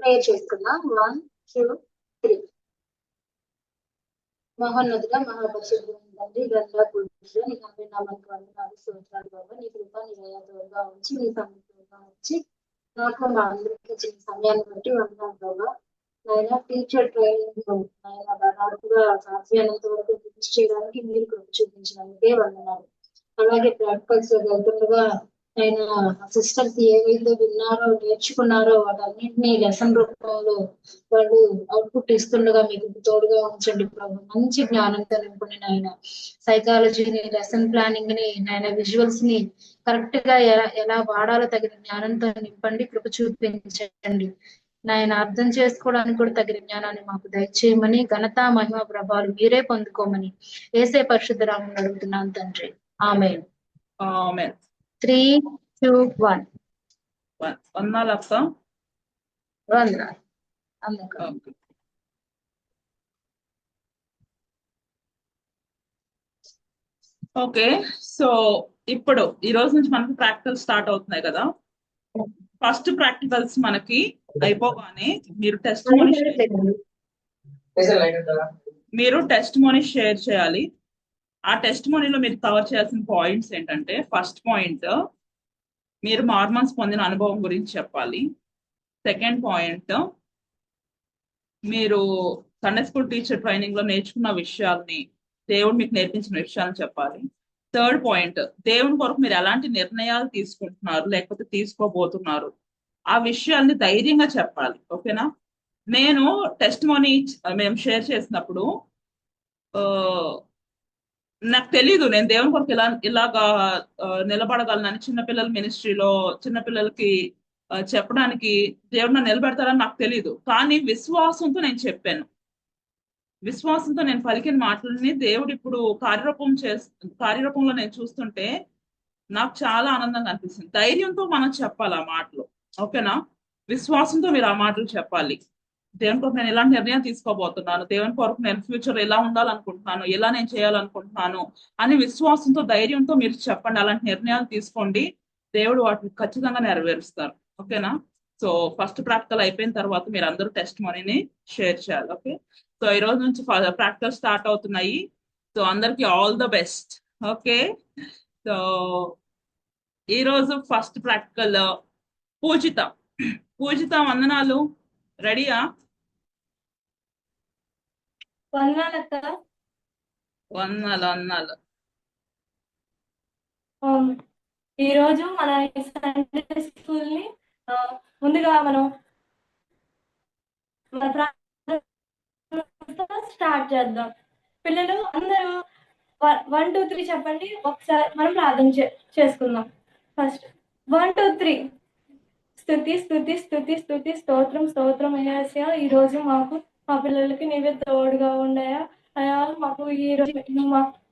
Prayer చేసుకుందాం. 1, 2, 3. మహోన్నతుడ మహాపరిశుద్ధుడైన తండ్రి, గ్రంథ పురుషుడు నీ కంపెనీ నామానికి వందనాలు, స్తోత్రాలు బాబా. నీ కృప నీ దయతోగా ఉంచి నీ సమయంగా ఉంచి నాకు మా అందరికి ఇచ్చిన సమయాన్ని బట్టి వందనాలు బాబా. నాయన టీచర్ ట్రైనింగ్ నాయన దాదాపుగా సాధ్యమైనంత వరకు ఫినిష్ చేయడానికి మీరు కృప చూపించినందుకే వందనాలు. అలాగే ప్రాక్టికల్స్ వెళ్తుండగా ఆయన సిస్టర్స్ ఏవైతే విన్నారో నేర్చుకున్నారో వాటన్నింటినీ లెసన్ రూపంలో వాళ్ళు అవుట్పుట్ ఇస్తుండగా మీకు తోడుగా ఉంచండి ప్రభు. మంచి జ్ఞానంతో నింపండి నాయన. సైకాలజీని, లెసన్ ప్లానింగ్ ని, నాయన విజువల్స్ ని కరెక్ట్ గా ఎలా వాడాలో తగిన జ్ఞానంతో నింపండి, కృప చూపించండి నాయన. అర్థం చేసుకోవడానికి కూడా తగిన జ్ఞానాన్ని మాకు దయచేయమని, ఘనత మహిమ ప్రభావాలు మీరే పొందుకోమని యేసే పరిశుద్ధ నామమున అడుగుతున్నాను తండ్రి. ఆమేన్. 3, 2, 1. వందనాలు అక్క. వందనాలు. ఓకే, సో ఇప్పుడు ఈ రోజు నుంచి మనకి ప్రాక్టికల్ స్టార్ట్ అవుతున్నాయి కదా. ఫస్ట్ ప్రాక్టికల్స్ మనకి అయిపోగానే మీరు టెస్ట్ మోనీ షేర్ చేయాలి. ఆ టెస్ట్ మోనీలో మీరు కవర్ చేయాల్సిన పాయింట్స్ ఏంటంటే, ఫస్ట్ పాయింట్ మీరు మార్మన్స్ పొందిన అనుభవం గురించి చెప్పాలి. సెకండ్ పాయింట్ మీరు సండే స్కూల్ టీచర్ ట్రైనింగ్ లో నేర్చుకున్న విషయాల్ని, దేవుడు మీకు నేర్పించిన విషయాలను చెప్పాలి. థర్డ్ పాయింట్ దేవుని కొరకు మీరు ఎలాంటి నిర్ణయాలు తీసుకుంటున్నారు లేకపోతే తీసుకోబోతున్నారు, ఆ విషయాల్ని ధైర్యంగా చెప్పాలి. ఓకేనా. నేను టెస్ట్ మోనీ మేము షేర్ చేసినప్పుడు నాకు తెలీదు నేను దేవుని కొరకు ఇలాగా నిలబడగలనని. చిన్నపిల్లల మినిస్ట్రీలో చిన్నపిల్లలకి చెప్పడానికి దేవుడు నన్ను నిలబెడతారని నాకు తెలీదు. కానీ విశ్వాసంతో నేను చెప్పాను. విశ్వాసంతో నేను పలికిన మాటలని దేవుడు ఇప్పుడు కార్యరూపంలో నేను చూస్తుంటే నాకు చాలా ఆనందంగా అనిపిస్తుంది. ధైర్యంతో మనం చెప్పాలి ఆ మాటలు. ఓకేనా. విశ్వాసంతో మీరు ఆ మాటలు చెప్పాలి. దేవుని కొరకు నేను ఎలాంటి నిర్ణయం తీసుకోబోతున్నాను, దేవుని కొరకు నేను ఫ్యూచర్ ఎలా ఉండాలనుకుంటున్నాను, ఎలా నేను చేయాలనుకుంటున్నాను అని విశ్వాసంతో ధైర్యంతో మీరు చెప్పండి. అలాంటి నిర్ణయాలు తీసుకోండి, దేవుడు వాటిని ఖచ్చితంగా నెరవేరుస్తారు. ఓకేనా. సో ఫస్ట్ ప్రాక్టికల్ అయిపోయిన తర్వాత మీరు అందరూ టెస్ట్ మనీని షేర్ చేయాలి. ఓకే. సో ఈ రోజు నుంచి ప్రాక్టికల్ స్టార్ట్ అవుతున్నాయి. సో అందరికి all the best. Okay. So ఈరోజు ఫస్ట్ ప్రాక్టికల్ పూజిత వందనాలు. రెడీయా? వందనాలు. ఈరోజు మన సండే స్కూల్ ని ముందుగా మనం స్టార్ట్ చేద్దాం. పిల్లలు అందరూ 1, 2, 3 చెప్పండి. ఒకసారి మనం ప్రార్థన చేసుకుందాం. ఫస్ట్ 1, 2, 3. స్తుతి స్తుతి స్తుతి స్తుతి స్తోత్రం స్తోత్రం అయ్యాసా. ఈ రోజు మాకు మా పిల్లలకి నీవే తోడుగా ఉండయా అయ్యా. మాకు ఈ రోజు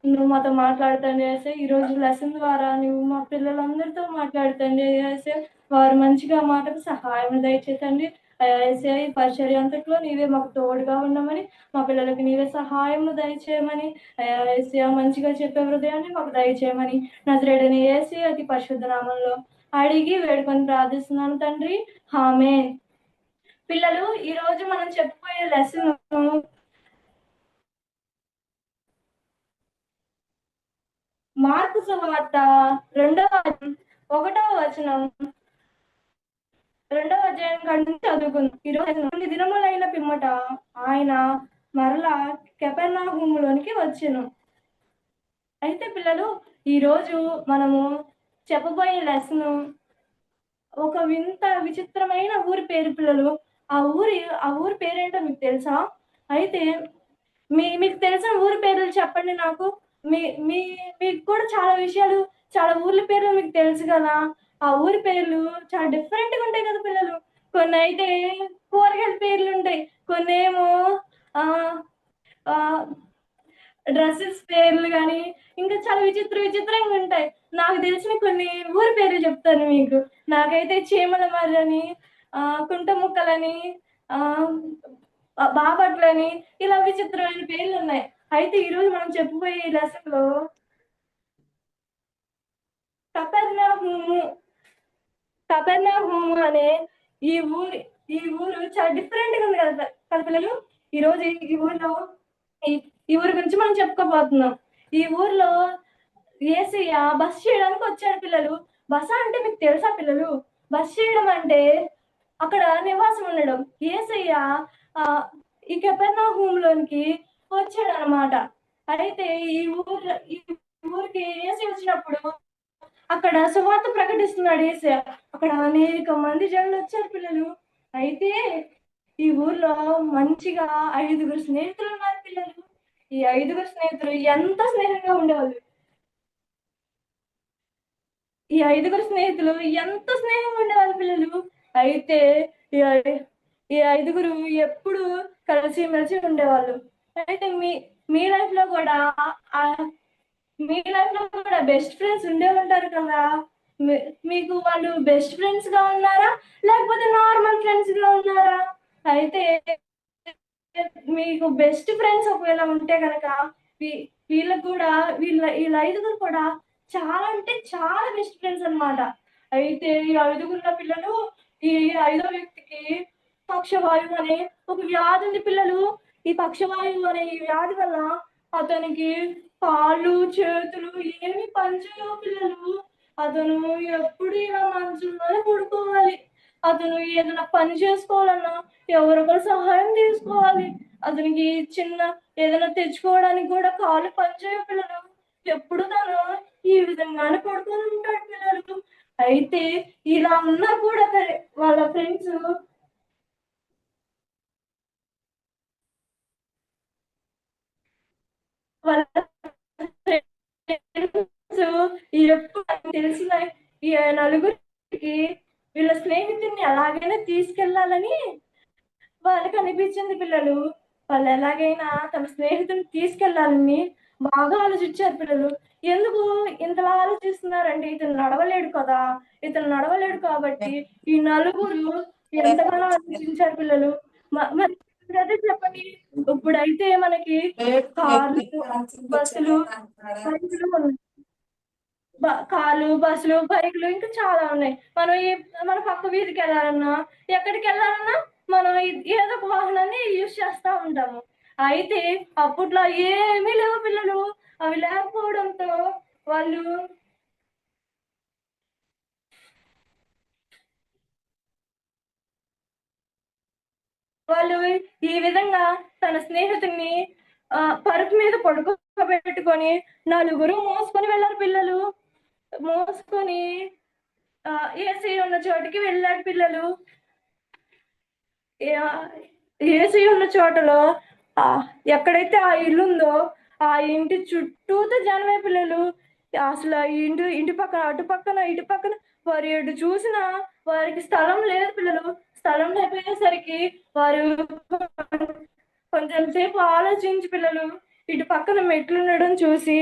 నువ్వు మాతో మాట్లాడుతాను చేసే. ఈ రోజు లెసన్ ద్వారా నువ్వు మా పిల్లలందరితో మాట్లాడుతాను చేసే. వారు మంచిగా మాటకు సహాయం దయచేతండి అయ్యా. ఈ పరిచర్య అంతట్లో నీవే మాకు తోడుగా ఉండమని, మా పిల్లలకి నీవే సహాయం దయచేయమని అయ్యా. మంచిగా చెప్పే హృదయాన్ని మాకు దయచేయమని నజరేయుడైన యేసు అతి పరిశుద్ధ నామంలో అడిగి వేడుకొని ప్రార్థిస్తున్నాను తండ్రి. ఆమేన్. పిల్లలు ఈ రోజు మనం చెప్పబోయే లెసన్ మార్కు సువార్త 1వ వచనం 2వ అధ్యాయం కంటే చదువుకుందాం. ఈరోజు 2 దినములైన పిమ్మట ఆయన మరలా కపెర్నహూములోనికి వచ్చెను. అయితే పిల్లలు ఈరోజు మనము చెప్పబోయే లెసన్ ఒక విచిత్రమైన ఊరి పేరు. పిల్లలు ఆ ఊరి పేరేంటో మీకు తెలుసా? అయితే మీకు తెలిసిన ఊరి పేర్లు చెప్పండి నాకు. మీకు కూడా చాలా విషయాలు, చాలా ఊర్ల పేర్లు మీకు తెలుసు కదా. ఆ ఊరి పేర్లు చాలా డిఫరెంట్ గా ఉంటాయి కదా పిల్లలు. కొన్ని అయితే కూరగాయల పేర్లు ఉంటాయి, కొన్ని ఏమో డ్రెస్సెస్ పేర్లు కానీ ఇంకా చాలా విచిత్రంగా ఉంటాయి. నాకు తెలిసిన కొన్ని ఊరి పేర్లు చెప్తాను మీకు. నాకైతే చీమల మర్రని, కుంట ముక్కలని, బాపట్లని ఇలా విచిత్రమైన పేర్లు ఉన్నాయి. అయితే ఈరోజు మనం చెప్పబోయే లెసన్ లో కపెర్నహూము అనే ఈ ఈ ఊరు చాలా డిఫరెంట్ గా ఉంది కదా కదా పిల్లలు. ఈ రోజు ఈ ఊర్లో ఈ ఊరి గురించి మనం చెప్పుకోబోతున్నాం. ఈ ఊర్లో యేసయ్య బస్ చేయడానికి వచ్చాడు పిల్లలు. బస అంటే మీకు తెలుసా పిల్లలు? బస్ చేయడం అంటే అక్కడ నివాసం ఉండడం. యేసయ్య ఈ కపెర్నహూములోనికి వచ్చాడు అనమాట. అయితే ఈ ఊరికి యేసయ్య వచ్చినప్పుడు అక్కడ సువార్త ప్రకటిస్తున్నాడు యేసయ్య. అక్కడ అనేక మంది జనులు వచ్చారు పిల్లలు. అయితే ఈ ఊర్లో మంచిగా 5గురు స్నేహితులు ఉన్నారు పిల్లలు. ఈ 5గురు స్నేహితులు ఎంత స్నేహంగా ఉండేవాళ్ళు. ఈ 5గురు స్నేహితులు ఎంత స్నేహంగా ఉండేవాళ్ళు పిల్లలు. అయితే ఈ 5గురు ఎప్పుడు కలిసిమెలిసి ఉండేవాళ్ళు. అయితే మీ లైఫ్ లో కూడా మీ లైఫ్ లో కూడా బెస్ట్ ఫ్రెండ్స్ ఉండే ఉంటారు కదా. మీకు వాళ్ళు బెస్ట్ ఫ్రెండ్స్ గా ఉన్నారా లేకపోతే నార్మల్ ఫ్రెండ్స్ గా ఉన్నారా? అయితే మీకు బెస్ట్ ఫ్రెండ్స్ ఒకవేళ ఉంటే కనుక వీళ్ళకు కూడా వీళ్ళ 5గురు కూడా చాలా అంటే చాలా బెస్ట్ ఫ్రెండ్స్ అనమాట. అయితే ఈ 5గురుల పిల్లలు ఈ 5వ వ్యక్తికి పక్షవాయువు అనే ఒక వ్యాధి ఉంది పిల్లలు. ఈ పక్షవాయువు అనే ఈ వ్యాధి వల్ల అతనికి కాళ్ళు చేతులు ఏమి పనిచేయవు పిల్లలు. అతను ఎప్పుడు ఇలా మంచంలోనే పడుకోవాలి. అతను ఏదైనా పని చేసుకోవాలన్నా ఎవరొకరు సహాయం తీసుకోవాలి. అతనికి చిన్న ఏదైనా తెచ్చుకోవడానికి కూడా కాళ్ళు పనిచేయవు పిల్లలు. ఎప్పుడు తను ఈ విధంగానే పడుకొని ఉంటాడు పిల్లలు. అయితే ఇలా ఉన్నా కూడా వాళ్ళ ఫ్రెండ్స్ వాళ్ళ ఎప్పుడు తెలిసిన ఈ 4గురికి వీళ్ళ స్నేహితుడిని ఎలాగైనా తీసుకెళ్లాలని వాళ్ళకి అనిపించింది పిల్లలు. వాళ్ళు ఎలాగైనా తమ స్నేహితుడిని తీసుకెళ్లాలని బాగా ఆలోచించారు పిల్లలు. ఎందుకు ఇంతలా ఆలోచిస్తున్నారంటే ఇతను నడవలేడు కదా. ఇతను నడవలేడు కాబట్టి ఈ 4గురు ఎంతగానో ఆలోచించారు పిల్లలు. మరి అదే చెప్పండి. ఇప్పుడైతే మనకి కార్లు బస్సులు బస్సులు బైకులు ఇంకా చాలా ఉన్నాయి. మన పక్క వీధికి వెళ్ళాలన్నా ఎక్కడికి వెళ్ళాలన్నా మనం ఏదో ఒక వాహనాన్ని యూజ్ చేస్తా ఉంటాము. అయితే అప్పట్లో ఏమీ లేవు పిల్లలు. అవి లేకపోవడంతో వాళ్ళు ఈ విధంగా తన స్నేహితుడిని పరుపు మీద పడుకోబెట్టుకొని 4గురు మోసుకొని వెళ్ళారు పిల్లలు. మోసుకొని ఏసీ ఉన్న చోటికి వెళ్ళాడు పిల్లలు. ఏసీ ఉన్న చోటలో ఎక్కడైతే ఆ ఇల్లు ఉందో ఆ ఇంటి చుట్టూతో జనమే పిల్లలు. అసలు ఆ ఇంటి పక్కన అటు పక్కన ఇటు పక్కన వారు ఎటు చూసినా వారికి స్థలం లేదు పిల్లలు. స్థలం లేకపోయేసరికి వారు కొంచెం సేపు ఆలోచించి పిల్లలు ఇటు పక్కన మెట్లు ఉండడం చూసి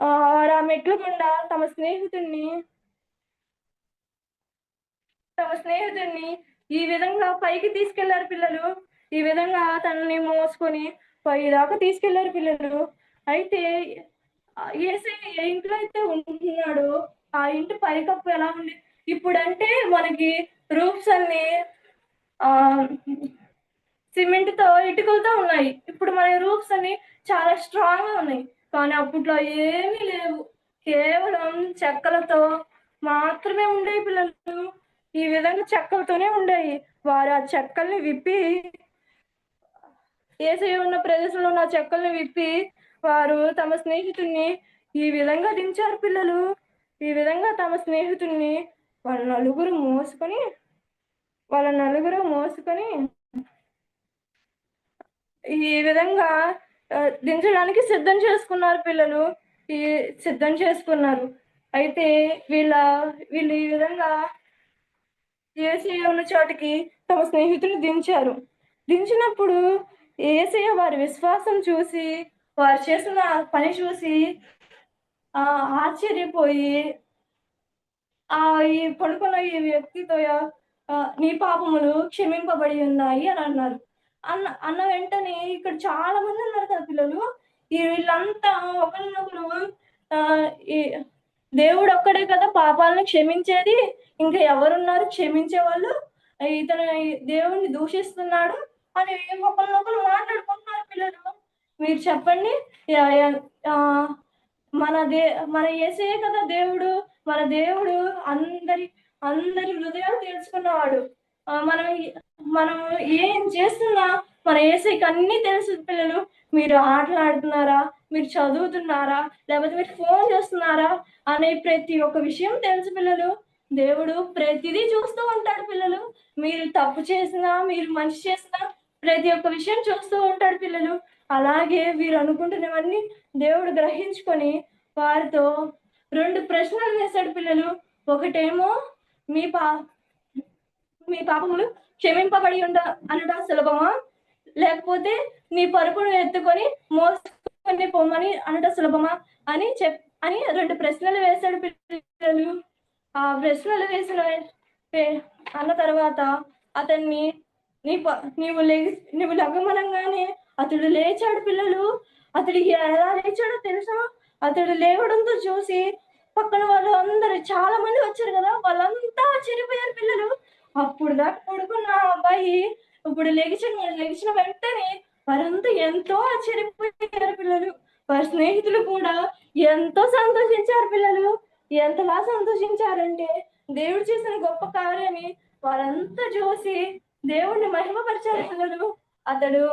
ఆ మెట్ల గుండా తమ స్నేహితుడిని ఈ విధంగా పైకి తీసుకెళ్లారు పిల్లలు. ఈ విధంగా తనని మోసుకొని పైదాకా తీసుకెళ్లారు పిల్లలు. అయితే యేసయ్య ఏ ఇంట్లో అయితే ఉంటున్నాడో ఆ ఇంటి పైకప్పు ఎలా ఉంది. ఇప్పుడంటే మనకి రూఫ్స్ అన్ని సిమెంట్ తో ఇటుకలతో ఉన్నాయి. ఇప్పుడు మన రూఫ్స్ అన్ని చాలా స్ట్రాంగ్ గా ఉన్నాయి. కానీ అప్పట్లో ఏమీ లేవు. కేవలం చెక్కలతో మాత్రమే ఉండేవి పిల్లలు. ఈ విధంగా చెక్కలతోనే ఉండేవి. వారు ఆ చెక్కల్ని విప్పి యేసయ్య ఉన్న ప్రదేశంలో ఉన్న చెక్కల్ని విప్పి వారు తమ స్నేహితుడిని ఈ విధంగా దించారు పిల్లలు. ఈ విధంగా తమ స్నేహితుడిని వాళ్ళ నలుగురు మోసుకొని ఈ విధంగా దించడానికి సిద్ధం చేసుకున్నారు పిల్లలు. సిద్ధం చేసుకున్నారు. అయితే వీళ్ళు ఈ విధంగా యేసయ్య ఉన్న చోటికి తమ స్నేహితులు దించారు. దించినప్పుడు యేసయ్య వారి విశ్వాసం చూసి వారు చేసిన పని చూసి ఆశ్చర్యపోయి ఈ పడుకున్న ఈ వ్యక్తితో నీ పాపములు క్షమింపబడి ఉన్నాయి అని అన్నారు. అన్న వెంటనే ఇక్కడ చాలా మంది ఉన్నారు కదా పిల్లలు. వీళ్ళంతా ఒకరినొకరు ఈ దేవుడు ఒక్కడే కదా పాపాలను క్షమించేది. ఇంకా ఎవరున్నారు క్షమించే వాళ్ళు? ఇతను దేవుణ్ణి దూషిస్తున్నాడు అని ఒకరినొకరు మాట్లాడుకుంటున్నారు పిల్లలు. మీరు చెప్పండి. ఆ, మన యేసే కదా దేవుడు. మన దేవుడు అందరి అందరి హృదయాలు తెలుసుకున్నవాడు. మనం మనం ఏం చేస్తున్నా మన యేసయ్యకి అన్ని తెలుసు పిల్లలు. మీరు ఆటలు ఆడుతున్నారా, మీరు చదువుతున్నారా, లేకపోతే మీరు ఫోన్ చేస్తున్నారా అనే ప్రతి ఒక్క విషయం తెలుసు పిల్లలు. దేవుడు ప్రతిదీ చూస్తూ ఉంటాడు పిల్లలు. మీరు తప్పు చేసినా, మీరు మంచి చేసినా ప్రతి ఒక్క విషయం చూస్తూ ఉంటాడు పిల్లలు. అలాగే వీరు అనుకుంటున్నవన్నీ దేవుడు గ్రహించుకొని వారితో 2 ప్రశ్నలు వేశాడు పిల్లలు. ఒకటేమో మీ పాపములు క్షమింపబడి అనడా సులభమా, లేకపోతే నీ పరుపును ఎత్తుకొని మోసుకొని పొమ్మని అనట సులభమా అని అని 2 ప్రశ్నలు వేశాడు పిల్లలు. ఆ ప్రశ్నలు అన్న తర్వాత అతన్ని నీవు లగమనంగానే అతడు లేచాడు పిల్లలు. అతడు ఎలా లేచాడో తెలుసా? అతడు లేవడంతో చూసి పక్కన వాళ్ళు అందరూ చాలా మంది వచ్చారు కదా, వాళ్ళంతా ఆశ్చర్యపోయారు పిల్లలు. అప్పుడు దాకా పడుకున్న అబ్బాయి ఇప్పుడు లెగిచిన వెంటనే వారంతా ఎంతో ఆశ్చర్యపోయారు పిల్లలు. వారి స్నేహితులు కూడా ఎంతో సంతోషించారు పిల్లలు. ఎంతలా సంతోషించారంటే దేవుడు చేసిన గొప్ప కార్యాన్ని వారంతా చూసి దేవుణ్ణి మహిమపరిచారు పిల్లలు. అతడు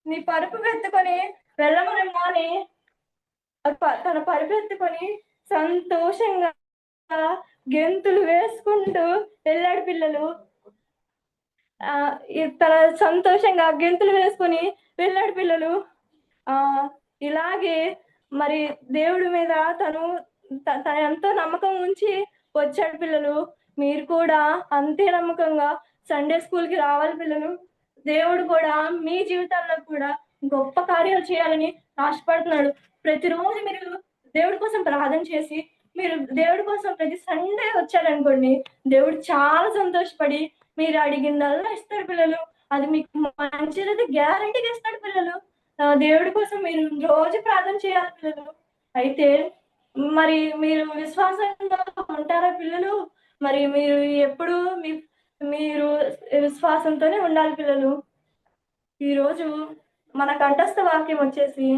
నీ పరుపు ఎత్తుకొని వెళ్ళమనమ్మా అని తన పరుపు ఎత్తుకొని సంతోషంగా గెంతులు వేసుకుంటూ వెళ్ళాడు పిల్లలు. తన సంతోషంగా గెంతులు వేసుకొని వెళ్ళాడు పిల్లలు. ఇలాగే మరి దేవుడి మీద తన ఎంతో నమ్మకం ఉంచి వచ్చాడు పిల్లలు. మీరు కూడా అంతే నమ్మకంగా సండే స్కూల్కి రావాలి పిల్లలు. దేవుడు కూడా మీ జీవితాల్లో కూడా గొప్ప కార్యాలు చేయాలని ఆశపడుతున్నాడు. ప్రతిరోజు మీరు దేవుడి కోసం ప్రార్థన చేసి మీరు దేవుడి కోసం ప్రతి సండే వచ్చారనుకోండి, దేవుడు చాలా సంతోషపడి మీరు అడిగిందల్లా ఇస్తాడు పిల్లలు. అది మీకు మంచిదైతే గ్యారంటీగా ఇస్తాడు పిల్లలు. దేవుడి కోసం మీరు రోజు ప్రార్థన చేయాలి పిల్లలు. అయితే మరి మీరు విశ్వాసంగా ఉంటారా పిల్లలు? మరి మీరు ఎప్పుడు మీరు విశ్వాసంతోనే ఉండాలి పిల్లలు. ఈరోజు మన కంఠస్థ వాక్యం వచ్చేసి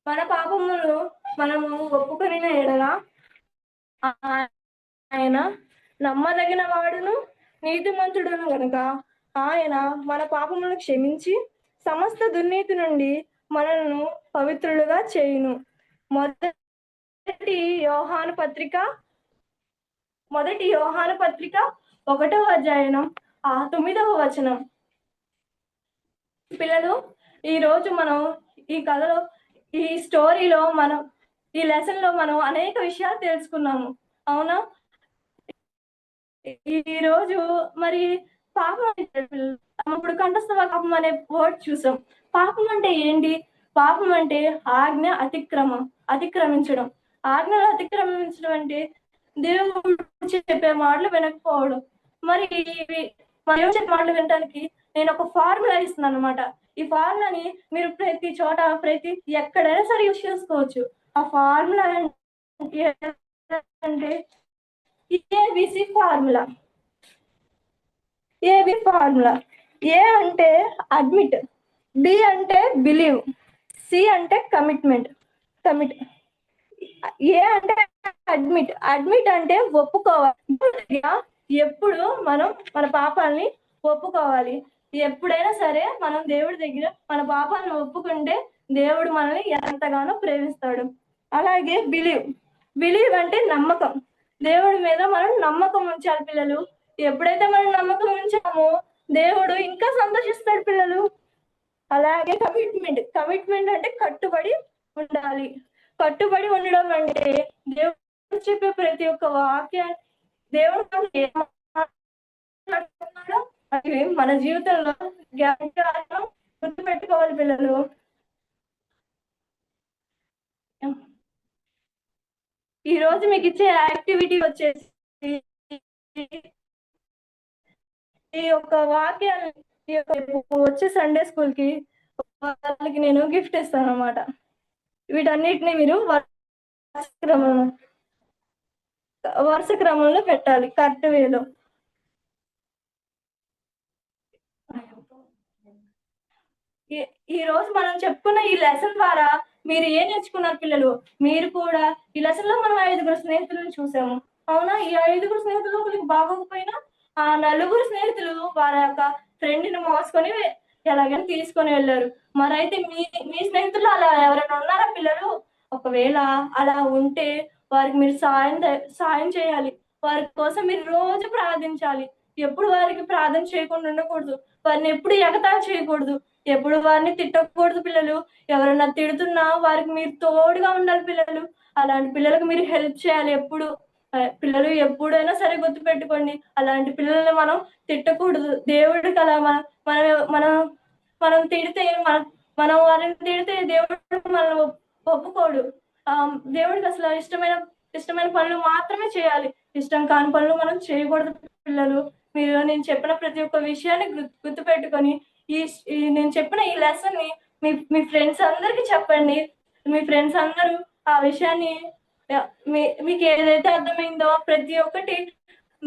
మన పాపములు మనము ఒప్పుకొనిన ఎడల ఆయన నమ్మదగిన వాడును నీతిమంతుడును గనుక ఆయన మన పాపములను క్షమించి సమస్త దుర్నీతి నుండి మనలను పవిత్రులుగా చేయును. మొదటి యోహాను పత్రిక 1వ అధ్యాయం 9వ వచనం. పిల్లలు, ఈ రోజు మనం ఈ కథలో, ఈ స్టోరీలో, మనం ఈ లెసన్ లో మనం అనేక విషయాలు తెలుసుకున్నాము. అవునా? ఈ రోజు మరి పాపం ఇప్పుడు కంఠస్థ పాపం అనే వర్డ్ చూసాం. పాపం అంటే ఏంటి? పాపం అంటే అతిక్రమించడం. ఆజ్ఞలు అతిక్రమించడం అంటే దేవుడు చెప్పే మాటలు వినకపోవడం. మరి చెప్పే మాటలు వినడానికి నేను ఒక ఫార్ములా ఇస్తున్నాను అనమాట. ఈ ఫార్ములాని మీరు ప్రతి చోట ఎక్కడైనా సరే యూజ్ చేసుకోవచ్చు. ఆ ఫార్ములా అంటే ఏబిసి ఫార్ములా. ఏ అంటే అడ్మిట్, బి అంటే బిలీవ్, సి అంటే కమిట్. ఏ అంటే అడ్మిట్ అంటే ఒప్పుకోవాలి. ఎప్పుడు మనం మన పాపాలని ఒప్పుకోవాలి. ఎప్పుడైనా సరే మనం దేవుడి దగ్గర మన పాపాలను ఒప్పుకుంటే దేవుడు మనల్ని ఎంతగానో ప్రేమిస్తాడు. అలాగే బిలీవ్ అంటే నమ్మకం. దేవుడి మీద మనం నమ్మకం ఉంచాలి పిల్లలు. ఎప్పుడైతే మనం నమ్మకం ఉంచామో దేవుడు ఇంకా సంతోషిస్తాడు పిల్లలు. అలాగే కమిట్మెంట్ అంటే కట్టుబడి ఉండాలి. కట్టుబడి ఉండడం అంటే దేవుడు చెప్పే ప్రతి ఒక్క వాక్యాన్ని దేవుడు అది మన జీవితంలో గుర్తుపెట్టుకోవాలి పిల్లలు. ఈ రోజు మీకు ఇచ్చే యాక్టివిటీ వచ్చేసి ఈ యొక్క వాక్యాన్ని వచ్చే సండే స్కూల్ కి వాళ్ళకి నేను గిఫ్ట్ ఇస్తాను అన్నమాట. వీటన్నిటిని మీరు క్రమం వరుస క్రమంలో పెట్టాలి కరెక్ట్ వేలో. ఈ రోజు మనం చెప్పుకున్న ఈ లెసన్ ద్వారా మీరు ఏం నేర్చుకున్నారు పిల్లలు? మీరు కూడా ఈ లెసన్ లో మనం 5గురు స్నేహితులను చూసాము, అవునా? ఈ 5గురు స్నేహితులు ఒకరికి బాగోకపోయినా ఆ 4గురు స్నేహితులు వారి యొక్క ఫ్రెండ్ ని మోసుకొని ఎలాగైనా తీసుకొని వెళ్ళారు. మరైతే మీ స్నేహితులు అలా ఎవరైనా ఉన్నారా పిల్లలు? ఒకవేళ అలా ఉంటే వారికి మీరు సాయం చేయాలి. వారి కోసం మీరు రోజు ప్రార్థించాలి. ఎప్పుడు వారికి ప్రార్థన చేయకుండా ఉండకూడదు. వారిని ఎప్పుడు ఎగతాళి చేయకూడదు. ఎప్పుడు వారిని తిట్టకూడదు పిల్లలు. ఎవరైనా తిడుతున్నా వారికి మీరు తోడుగా ఉండాలి పిల్లలు. అలాంటి పిల్లలకు మీరు హెల్ప్ చేయాలి ఎప్పుడు. పిల్లలు ఎప్పుడైనా సరే గుర్తు పెట్టుకోండి, అలాంటి పిల్లల్ని మనం తిట్టకూడదు. దేవుడికి అలా మనం మనం తిడితే మనం వారిని తిడితే దేవుడు మనం ఒప్పుకోడు. దేవుడికి అసలు ఇష్టమైన పనులు మాత్రమే చేయాలి. ఇష్టం కాని పనులు మనం చేయకూడదు పిల్లలు. మీరు నేను చెప్పిన ప్రతి ఒక్క విషయాన్ని గుర్తు పెట్టుకొని నేను చెప్పిన ఈ లెసన్ ని మీ ఫ్రెండ్స్ అందరికి చెప్పండి. మీ ఫ్రెండ్స్ అందరూ ఆ విషయాన్ని మీకు ఏదైతే అర్థమైందో ప్రతి ఒక్కటి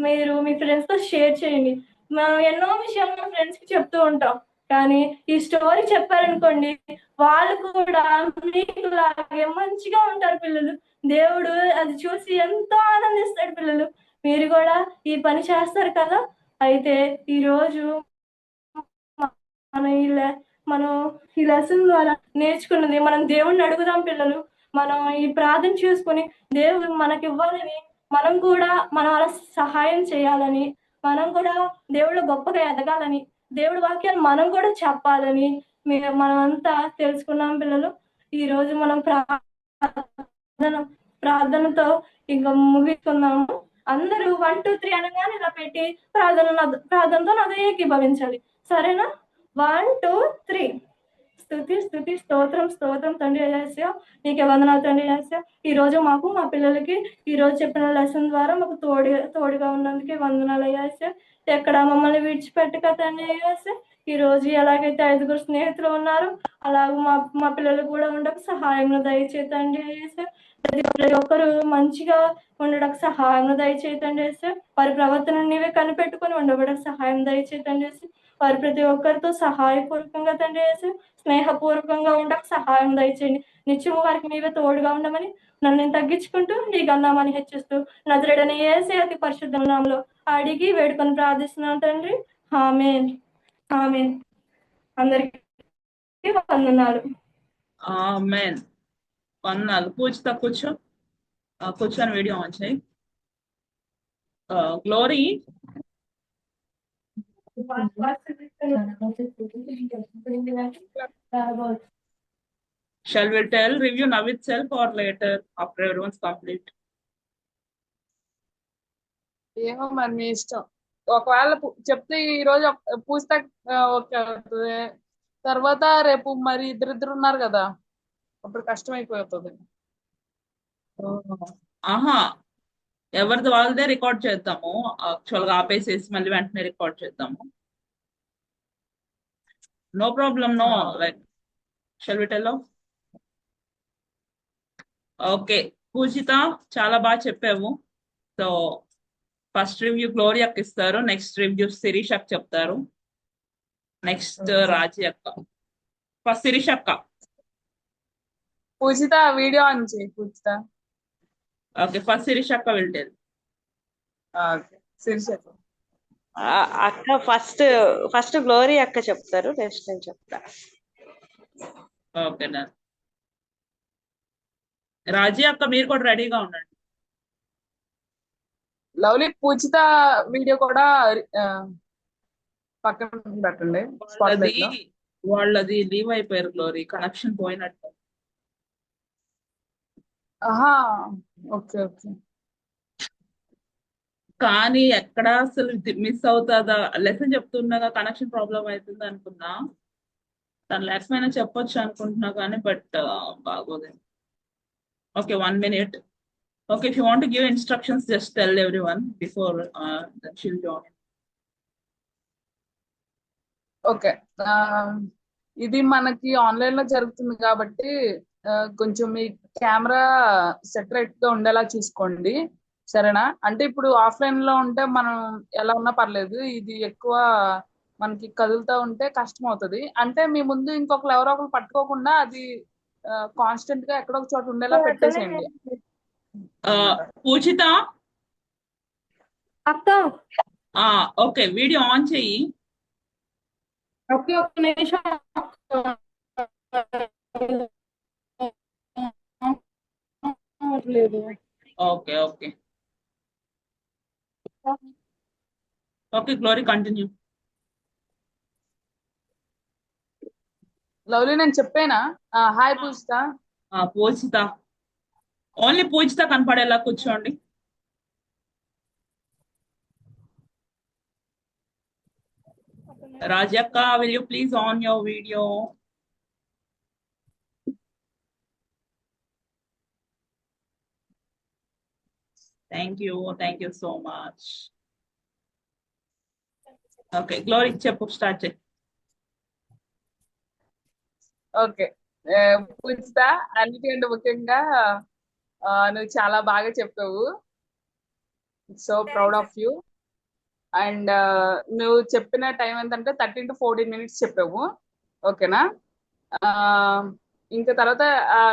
మీరు మీ ఫ్రెండ్స్ తో షేర్ చేయండి. మనం ఎన్నో విషయాలు మన ఫ్రెండ్స్ కి చెప్తూ ఉంటాం, కానీ ఈ స్టోరీ చెప్పారనుకోండి వాళ్ళు కూడా మీకు లాగే మంచిగా ఉంటారు పిల్లలు. దేవుడు అది చూసి ఎంతో ఆనందిస్తాడు పిల్లలు. మీరు కూడా ఈ పని చేస్తారు కదా. అయితే ఈ రోజు మనం ఈ లెసన్ ద్వారా నేర్చుకున్నది మనం దేవుణ్ణి అడుగుదాం పిల్లలు. మనం ఈ ప్రార్థన చేసుకుని దేవుడు మనకి ఇవ్వాలని, మనం కూడా మన వాళ్ళ సహాయం చేయాలని, మనం కూడా దేవుడు గొప్పగా ఎదగాలని, దేవుడి వాక్యాలు మనం కూడా చెప్పాలని మనం అంతా తెలుసుకున్నాం పిల్లలు. ఈ రోజు మనం ప్రార్థనతో ఇంకా ముగిస్తున్నాము. అందరూ 1 2 3 అనగానే ఇలా పెట్టి ప్రార్థనతో నాతో ఏకీభవించాలి, సరేనా? 1 2 3. స్తుతి స్తుతి స్తోత్రం స్తోత్రం తండ్రి యేసయ్యా, నీకే వందనాలు తండ్రి యేసయ్యా. ఈ రోజు మాకు మా పిల్లలకి ఈ రోజు చెప్పిన లెసన్ ద్వారా మాకు తోడుగా ఉన్నందుకే వందనాలు యేసయ్యా. ఎక్కడ మమ్మల్ని విడిచిపెట్టక తండ్రి యేసయ్యా. ఈ రోజు ఎలాగైతే 5గురు స్నేహితులు ఉన్నారు అలాగే మా పిల్లలు కూడా ఉండక సహాయం దయచేతండి యేసయ్యా. ప్రతి ఒక్కరు మంచిగా ఉండడానికి సహాయం దయచేతండి యేసయ్యా. వారి ప్రవర్తన నీవే కనిపెట్టుకుని ఉండబడకు సహాయం దయచేతండి యేసయ్యా. వారు ప్రతి ఒక్కరితో సహాయపూర్వకంగా తండ్రి యేసు స్నేహపూర్వకంగా ఉండక సహాయం దయచేయండి. నిత్యము వారికి మీవే తోడుగా ఉండమని నన్ను నేను తగ్గించుకుంటూ నీ గన్నామని హెచ్చిస్తూ నజరేయుడైన యేసయ్య అతి పరిశుద్ధ నామములో అడిగి వేడుకొని ప్రార్థిస్తున్నాను తండ్రి. ఆమేన్ ఆమేన్. అందరికీ వందనాలు. ఆమేన్. వందనాలు. పూజిత కూర్చో, కూర్చొని వీడియో ఆన్ చేయి. Glory, shall we tell review now itself or later after everyone's complete? ఏమో మరి మీ ఇష్టం. ఒకవేళ చెప్తే ఈ రోజు పుస్తక ఓకే అవుతుంది, తర్వాత రేపు మరి ఇద్దరిద్దరు ఉన్నారు కదా, అప్పుడు కష్టం అయిపోతుంది. ఆహా, ఎవరిది వాళ్ళదే రికార్డ్ చేద్దాము. యాక్చువల్ గా ఆపేసేసి మళ్ళీ వెంటనే రికార్డ్ చేద్దాము. No problem. No, like shall we tell? Okay Pujitha, చాలా బాగా చెప్పావు. సో ఫస్ట్ రివ్యూ గ్లోరీ అక్క ఇస్తారు, నెక్స్ట్ రివ్యూ శిరీష్ అక్క చెప్తారు, నెక్స్ట్ రాజీ అక్క. ఫస్ట్ శిరీష్ అక్క. పూజిత వీడియో ఆన్ చేయి పూజిత. ఓకే, ఫస్ట్ శిరీష్ అక్క విల్ టెల్. శిరీష్ అక్క. అక్క ఫస్ట్ గ్లోరీ అక్క చెప్తారు, నెక్స్ట్ నేను చెప్తా. ఓకే నా రాజీ అక్క మీరు కూడా రెడీగా ఉండండి. లవ్లీ పూజిత వీడియో కూడా పక్కన పెట్టండి. వాళ్ళది లీవ్ అయిపోయారు గ్లోరీ, కనెక్షన్ పోయినట్టు. ఆహా, ఓకే ఓకే. కానీ ఎక్కడ అసలు మిస్ అవుతుందా, లెసన్ చెప్తున్నగా కనెక్షన్ ప్రాబ్లం అవుతుంది అనుకున్నా. తను లేకపోయినా చెప్పొచ్చు అనుకుంటున్నా కానీ బట్ బాగోదు. Okay, 1 minute. Okay, if you want to give instructions, just tell everyone before then she'll join. Okay, ఇది మనకి ఆన్లైన్ లో జరుగుతుంది కాబట్టి కొంచెం మీ కెమెరా సెటరేట్ గా ఉండేలా చూసుకోండి, సరేనా? అంటే ఇప్పుడు ఆఫ్లైన్ లో ఉంటే మనం ఎలా ఉన్నా పర్లేదు, ఇది ఎక్కువ మనకి కదులుతా ఉంటే కష్టం అవుతుంది. అంటే మీ ముందు ఇంకొకరు ఎవరో ఒకరు పట్టుకోకుండా అది కాన్స్టెంట్ గా ఎక్కడో ఒక చోట ఉండేలా పెట్టేసేయండి అన్నమాట. పూజిత అక్క ఓకే, వీడియో ఆన్ చెయ్యి. ఒక్క నిమిషం. లేదు. Okay okay okay, glory continue. Lovely నేను చెప్పానా? హాయ్ పూజిత. పూజిత, ఓన్లీ పూజిత కనపడేలా కూర్చోండి. రాజక్క, will you please on your video? Thank you so much. Okay glory చెప్పు, స్టార్ట్ చేయి. ఓకే పూజిత, అన్నిటికంటే ముఖ్యంగా నువ్వు చాలా బాగా చెప్పావు. So proud of you. And నువ్వు చెప్పిన టైం ఎంతంటే 13 to 14 minutes చెప్పావు, ఓకేనా? ఇంకా తర్వాత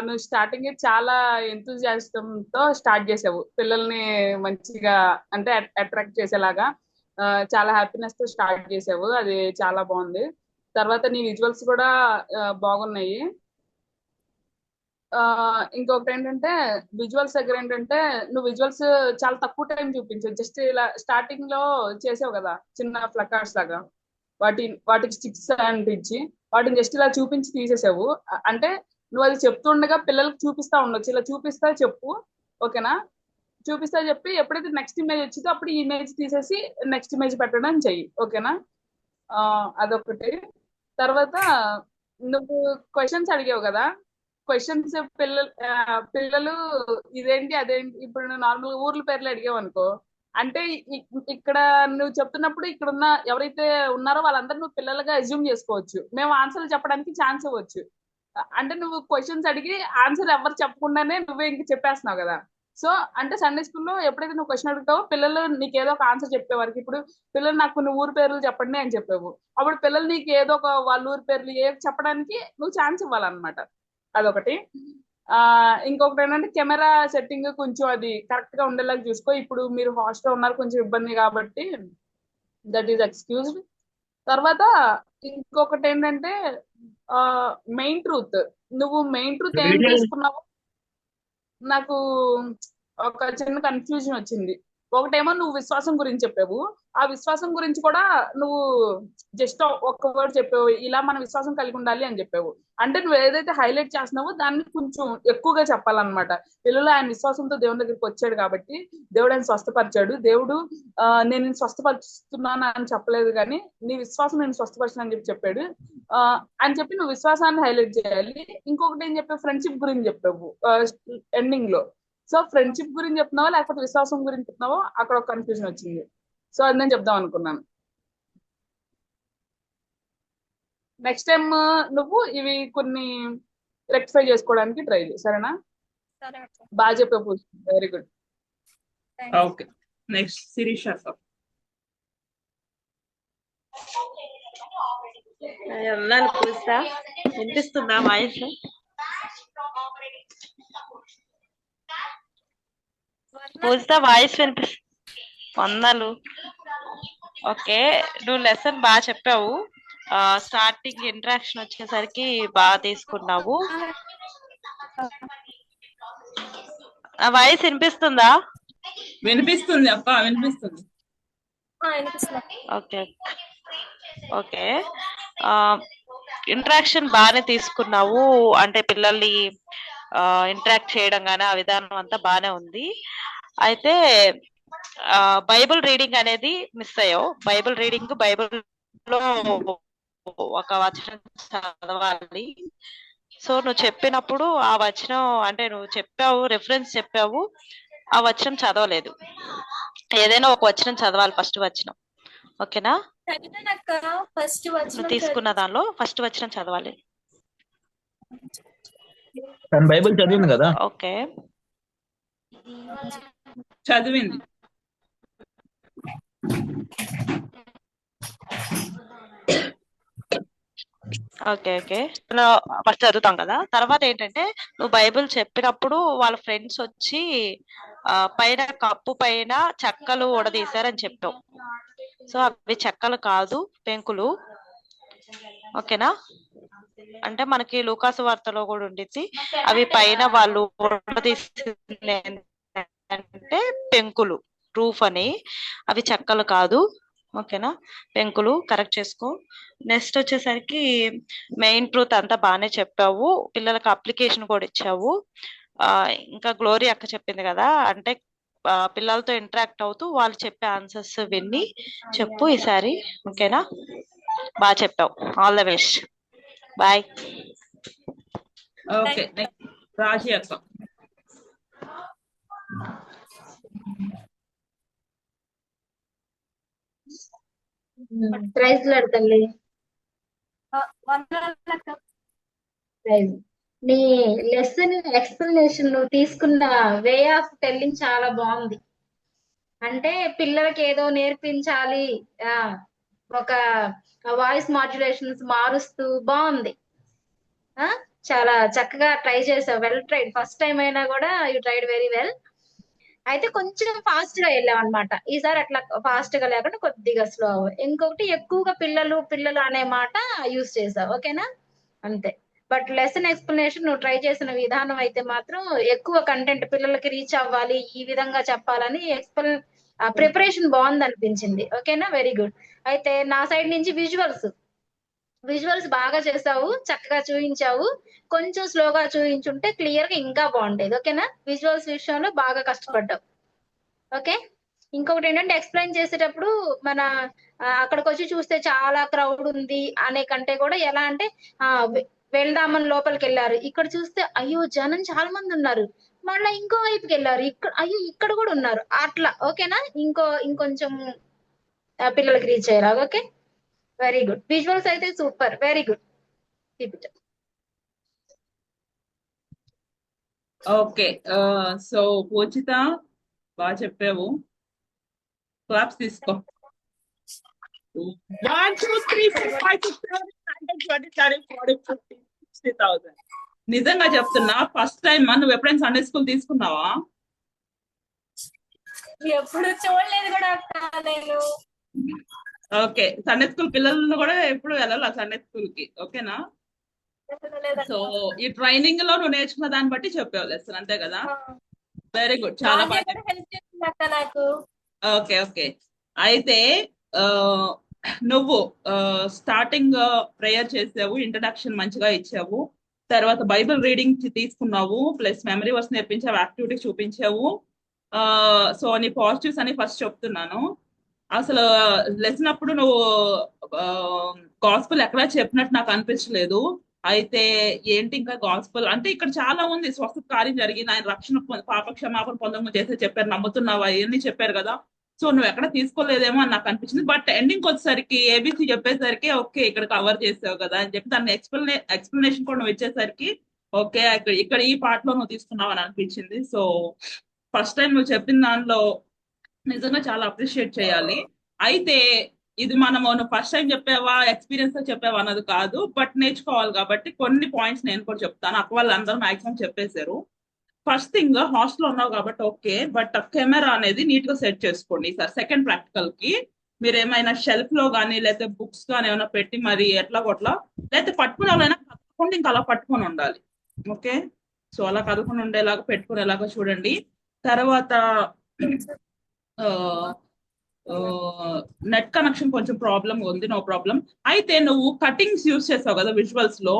నువ్వు స్టార్టింగ్ చాలా ఎంతూజియాజంతో స్టార్ట్ చేసావు, పిల్లల్ని మంచిగా అంటే అట్రాక్ట్ చేసేలాగా చాలా హ్యాపీనెస్ తో స్టార్ట్ చేసావు, అది చాలా బాగుంది. తర్వాత నీ విజువల్స్ కూడా బాగున్నాయి. ఇంకొకటి ఏంటంటే విజువల్స్ దగ్గర ఏంటంటే నువ్వు విజువల్స్ చాలా తక్కువ టైం చూపించావు. జస్ట్ ఇలా స్టార్టింగ్ లో చేసావు కదా చిన్న ప్లకార్డ్స్ లాగా, వాటికి స్టిక్స్ అంటించి వాటిని జస్ట్ ఇలా చూపించి తీసేసావు. అంటే నువ్వు అది చెప్తుండగా పిల్లలకి చూపిస్తా ఉండొచ్చు, ఇలా చూపిస్తా చెప్పు, ఓకేనా? చూపిస్తా చెప్పి ఎప్పుడైతే నెక్స్ట్ ఇమేజ్ వచ్చిందో అప్పుడు ఈ ఇమేజ్ తీసేసి నెక్స్ట్ ఇమేజ్ పెట్టడం చెయ్యి, ఓకేనా? అదొకటి. తర్వాత నువ్వు క్వశ్చన్స్ అడిగావు కదా, క్వశ్చన్స్ పిల్లలు ఇదేంటి అదేంటి, ఇప్పుడు నువ్వు నార్మల్ ఊర్ల పేర్లు అడిగావు అనుకో, అంటే ఇక్కడ నువ్వు చెప్తున్నప్పుడు ఇక్కడ ఉన్న ఎవరైతే ఉన్నారో వాళ్ళందరూ నువ్వు పిల్లలుగా అజ్యూమ్ చేసుకోవచ్చు, మేము ఆన్సర్లు చెప్పడానికి ఛాన్స్ ఇవ్వచ్చు. అంటే నువ్వు క్వశ్చన్స్ అడిగి ఆన్సర్ ఎవరు చెప్పకుండానే నువ్వే ఇంక చెప్పేస్తున్నావు కదా. సో అంటే సండే స్కూల్లో ఎప్పుడైతే నువ్వు క్వశ్చన్ అడుగుతావో పిల్లలు నీకు ఏదో ఒక ఆన్సర్ చెప్పేవారికి, ఇప్పుడు పిల్లలు నాకు కొన్ని ఊరు పేర్లు చెప్పండి అని చెప్పావు, అప్పుడు పిల్లలు నీకు ఏదో ఒక వాళ్ళ ఊరి పేర్లు ఏ చెప్పడానికి నువ్వు ఛాన్స్ ఇవ్వాలన్నమాట, అదొకటి. ఇంకొకటి ఏంటంటే కెమెరా సెట్టింగ్ కొంచెం అది కరెక్ట్ గా ఉండేలాగా చూసుకో. ఇప్పుడు మీరు హాస్టల్ ఉన్నారు, కొంచెం ఇబ్బంది కాబట్టి దట్ ఈస్ ఎక్స్క్యూజ్డ్. తర్వాత ఇంకొకటి ఏంటంటే మెయిన్ ట్రూత్, నువ్వు మెయిన్ ట్రూత్ ఏం తీసుకున్నావు నాకు ఒక చిన్న కన్ఫ్యూజన్ వచ్చింది. ఒకటేమో నువ్వు విశ్వాసం గురించి చెప్పావు, ఆ విశ్వాసం గురించి కూడా నువ్వు జస్ట్ ఒక్క వర్డ్ చెప్పావు, ఇలా మన విశ్వాసం కలిగి ఉండాలి అని చెప్పావు. అంటే నువ్వు ఏదైతే హైలైట్ చేస్తున్నావో దాన్ని కొంచెం ఎక్కువగా చెప్పాలన్నమాట. పిల్లలు ఆయన విశ్వాసంతో దేవుని దగ్గరికి వచ్చాడు కాబట్టి దేవుడు ఆయన స్వస్థపరిచాడు, దేవుడు నేను స్వస్థపరుస్తున్నాను అని చెప్పలేదు కానీ నీ విశ్వాసం నేను స్వస్థపరిచాను అని చెప్పాడు అని చెప్పి నువ్వు విశ్వాసాన్ని హైలైట్ చేయాలి. ఇంకొకటి ఏం చెప్పావు, ఫ్రెండ్షిప్ గురించి చెప్పావు ఎండింగ్ లో. సో ఫ్రెండ్షిప్ గురించి చెప్తున్నావా లేకపోతే విశ్వాసం గురించి చెప్తున్నావో అక్కడ ఒక కన్ఫ్యూజన్ వచ్చింది. సో అది నేను చెప్దాం అనుకున్నాను. నెక్స్ట్ టైం నువ్వు ఇవి కొన్ని రెక్టిఫై చేసుకోవడానికి ట్రై చేయి, సరేనా? బాగా చెప్పావు, very good. Okay, next Sirisha sir. ఉన్నాను పూజిత, వినిపిస్తుందా వాయిస్? పూజిత వాయిస్ వందలు. ఓకే, నువ్వు లెసన్ బాగా చెప్పావు. స్టార్టింగ్ ఇంట్రాక్షన్ వచ్చేసరికి బాగా తీసుకున్నావు. వాయిస్ వినిపిస్తుందా? వినిపిస్తుంది అక్క, వినిపిస్తుంది. ఓకే ఓకే, ఇంట్రాక్షన్ బాగానే తీసుకున్నావు, అంటే పిల్లల్ని ఇంటరాక్ట్ చేయడం కానీ ఆ విధానం అంతా బాగానే ఉంది. అయితే బైబిల్ రీడింగ్ అనేది మిస్ అయ్యావు. బైబిల్ బైబిల్లో ఒక వచనం చదవాలి. సో నువ్వు చెప్పినప్పుడు ఆ వచనం అంటే నువ్వు చెప్పావు, రెఫరెన్స్ చెప్పావు, ఆ వచనం చదవలేదు. ఏదైనా ఒక వచనం చదవాలి, ఫస్ట్ వచనం, ఓకేనా? నువ్వు తీసుకున్న దానిలో ఫస్ట్ వచనం చదవాలి. తను బైబిల్ చదివింది కదా. ఓకే చదివింది. ఓకే ఓకే ఫస్ట్ చదువుతాం కదా. తర్వాత ఏంటంటే నువ్వు బైబిల్ చెప్పినప్పుడు వాళ్ళ ఫ్రెండ్స్ వచ్చి పైన కప్పు పైన చెక్కలు ఊడదీశారని చెప్పావు. సో అవి చెక్కలు కాదు, పెంకులు. ఓకేనా? అంటే మనకి లూకాసు వార్తలో కూడా ఉండిద్ది. అవి పైన వాళ్ళు ఊడదీసింది అంటే పెంకులు, రూఫ్ అని. అవి చెక్కలు కాదు. ఓకేనా? పెంకులు. కరెక్ట్ చేసుకో. నెక్స్ట్ వచ్చేసరికి మెయిన్ ట్రూత్ అంతా బాగానే చెప్పావు. పిల్లలకు అప్లికేషన్ కూడా ఇచ్చావు. ఇంకా గ్లోరీ అక్క చెప్పింది కదా, అంటే పిల్లలతో ఇంటరాక్ట్ అవుతూ వాళ్ళు చెప్పే ఆన్సర్స్ విని చెప్పు ఈసారి. ఓకేనా? బాగా చెప్పావు. All the best. Bye. Okay, Raji అక్క. ప్రైజ్ తల్లి. ప్రైజ్. నీ లెసన్ ఎక్స్ప్లెనేషన్ నువ్వు తీసుకున్న వే ఆఫ్ టెల్లింగ్ చాలా బాగుంది. అంటే పిల్లలకి ఏదో నేర్పించాలి, ఒక వాయిస్ మాడ్యులేషన్స్ మారుస్తూ బాగుంది. చాలా చక్కగా ట్రై చేసావు. Well tried. ఫస్ట్ టైం అయినా కూడా యూ ట్రైడ్ వెరీ వెల్. అయితే కొంచెం ఫాస్ట్ గా వెళ్ళాం అనమాట. ఈసారి అట్లా ఫాస్ట్ గా లేకుండా కొద్దిగా స్లో. ఇంకొకటి ఎక్కువగా పిల్లలు అనే మాట యూజ్ చేసావు. ఓకేనా? అంతే. బట్ లెసన్ ఎక్స్ప్లెనేషన్ నువ్వు ట్రై చేసిన విధానం అయితే మాత్రం ఎక్కువ కంటెంట్ పిల్లలకి రీచ్ అవ్వాలి, ఈ విధంగా చెప్పాలని ప్రిపరేషన్ బాగుంది అనిపించింది. ఓకేనా? Very good. అయితే నా సైడ్ నుంచి విజువల్స్ బాగా చేసావు, చక్కగా చూపించావు. కొంచెం స్లోగా చూపించుంటే క్లియర్ గా ఇంకా బాగుండేది. ఓకేనా? విజువల్స్ విషయంలో బాగా కష్టపడ్డావు. ఓకే. ఇంకొకటి ఏంటంటే ఎక్స్ప్లెయిన్ చేసేటప్పుడు మన అక్కడికి వచ్చి చూస్తే చాలా క్రౌడ్ ఉంది అనే కంటే కూడా ఎలా అంటే వెళ్దామని లోపలికి వెళ్ళారు, ఇక్కడ చూస్తే అయ్యో జనం చాలా మంది ఉన్నారు, మళ్ళీ ఇంకో వైపుకి వెళ్ళారు, అయ్యో ఇక్కడ కూడా ఉన్నారు, అట్లా. ఓకేనా? ఇంకొంచెం పిల్లలకి రీచ్ అయ్యేలాగా. Okay, very good. విజువల్స్ అయితే super, very good. Okay, so Pujitha బాగా చెప్పావు. క్లాప్స్ తీసుకో. 1 2 3 4 5 6 7 8 9 10 20 30 40 50 60,000. నిజంగా చెప్తున్నా, ఫస్ట్ టైం నువ్వు ఎప్పుడైనా సండే స్కూల్ తీసుకున్నావా? ఎప్పుడు చూడలేదు కూడా నేను. ఓకే, సండే స్కూల్ పిల్లలను కూడా ఎప్పుడు వెళ్ళాలి సండే స్కూల్ కి. ఓకేనా? సో ఈ ట్రైనింగ్ లో నువ్వు నేర్చుకున్న దాన్ని బట్టి చెప్పావు లెసన్, అంతే కదా? వెరీ గుడ్, చాలా బాగా. నాకు ఓకే ఓకే. అయితే నువ్వు స్టార్టింగ్ ప్రేయర్ చేసావు, ఇంట్రడక్షన్ మంచిగా ఇచ్చావు, తర్వాత బైబిల్ రీడింగ్ తీసుకున్నావు, ప్లస్ మెమరీ వర్స్ నేర్పించావు, యాక్టివిటీ చూపించావు. సో నీ పాజిటివ్స్ అని ఫస్ట్ చెప్తున్నాను. అసలు లెసన్ అప్పుడు నువ్వు గాస్పుల్ ఎక్కడా చెప్పినట్టు నాకు అనిపించలేదు. అయితే ఏంటి ఇంకా గాస్పుల్ అంటే ఇక్కడ చాలా ఉంది. స్వస్థత కార్యం జరిగింది, ఆయన రక్షణ పాప క్షమాపణ పొందము చేస్తే చెప్పారు, నమ్ముతున్నావా, ఇవన్నీ చెప్పారు కదా. సో నువ్వు ఎక్కడ తీసుకోలేదేమో అని నాకు అనిపించింది. బట్ ఎండింగ్ వచ్చేసరికి ఏబిసి చెప్పేసరికి ఓకే ఇక్కడ కవర్ చేసావు కదా అని చెప్పి దాన్ని ఎక్స్ప్లెనేషన్ కూడా నువ్వు ఇచ్చేసరికి ఓకే ఇక్కడ ఈ పార్ట్ లో నువ్వు తీసుకున్నావు అని అనిపించింది. సో ఫస్ట్ టైం నువ్వు చెప్పిన దానిలో నిజంగా చాలా అప్రిషియేట్ చేయాలి. అయితే ఇది మనము నువ్వు ఫస్ట్ టైం చెప్పావా ఎక్స్పీరియన్స్ తో చెప్పావా అన్నది కాదు, బట్ నేర్చుకోవాలి కాబట్టి కొన్ని పాయింట్స్ నేను కూడా చెప్తాను. అక్క వాళ్ళు అందరూ మాక్సిమం చెప్పేశారు. ఫస్ట్ థింగ్, హాస్టల్ ఉన్నావు కాబట్టి ఓకే, బట్ కెమెరా అనేది నీట్ గా సెట్ చేసుకోండి. సార్ సెకండ్ ప్రాక్టికల్ కి మీరు ఏమైనా షెల్ఫ్ లో కానీ లేకపోతే బుక్స్ కానీ ఏమైనా పెట్టి మరి ఎట్లా కొట్లా లేకపోతే పట్టుకునే వాళ్ళైనా కదలకుండా ఇంకా అలా పట్టుకొని ఉండాలి. ఓకే, సో అలా కదలకుండా ఉండేలాగా పెట్టుకునేలాగా చూడండి. తర్వాత నెట్ కనెక్షన్ కొంచెం ప్రాబ్లం ఉంది, నో ప్రాబ్లం. అయితే నువ్వు కటింగ్స్ యూస్ చేసావు కదా విజువల్స్ లో,